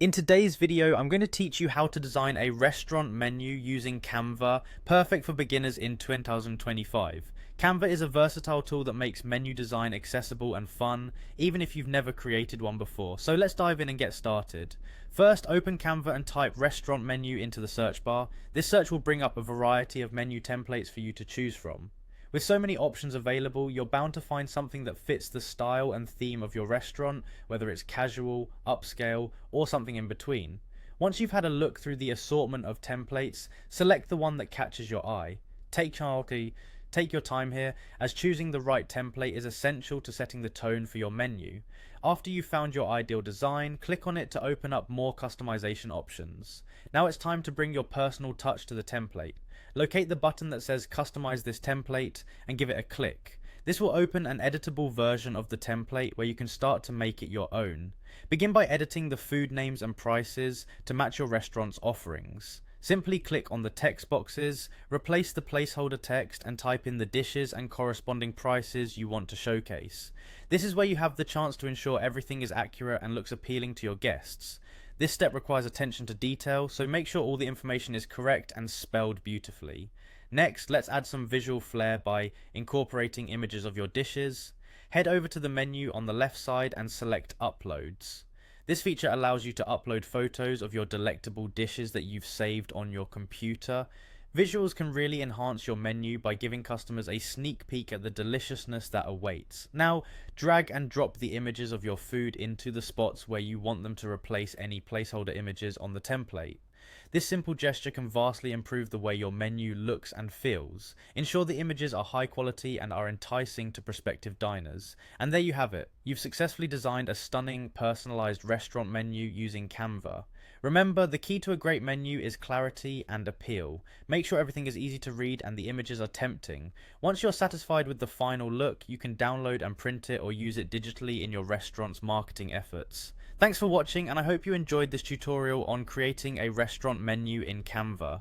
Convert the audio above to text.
In today's video, I'm going to teach you how to design a restaurant menu using Canva, perfect for beginners in 2025. Canva is a versatile tool that makes menu design accessible and fun, even if you've never created one before. So let's dive in and get started. First, open Canva and type restaurant menu into the search bar. This search will bring up a variety of menu templates for you to choose from. With so many options available, you're bound to find something that fits the style and theme of your restaurant, whether it's casual, upscale, or something in between. Once you've had a look through the assortment of templates, select the one that catches your eye. Take your time here, as choosing the right template is essential to setting the tone for your menu. After you've found your ideal design, click on it to open up more customization options. Now it's time to bring your personal touch to the template. Locate the button that says customize this template and give it a click. This will open an editable version of the template where you can start to make it your own. Begin by editing the food names and prices to match your restaurant's offerings. Simply click on the text boxes, replace the placeholder text and type in the dishes and corresponding prices you want to showcase. This is where you have the chance to ensure everything is accurate and looks appealing to your guests. This step requires attention to detail, so make sure all the information is correct and spelled beautifully. Next, let's add some visual flair by incorporating images of your dishes. Head over to the menu on the left side and select Uploads. This feature allows you to upload photos of your delectable dishes that you've saved on your computer. Visuals can really enhance your menu by giving customers a sneak peek at the deliciousness that awaits. Now, drag and drop the images of your food into the spots where you want them to replace any placeholder images on the template. This simple gesture can vastly improve the way your menu looks and feels. Ensure the images are high quality and are enticing to prospective diners. And there you have it. You've successfully designed a stunning, personalized restaurant menu using Canva. Remember, the key to a great menu is clarity and appeal. Make sure everything is easy to read and the images are tempting. Once you're satisfied with the final look, you can download and print it or use it digitally in your restaurant's marketing efforts. Thanks for watching, and I hope you enjoyed this tutorial on creating a restaurant menu in Canva.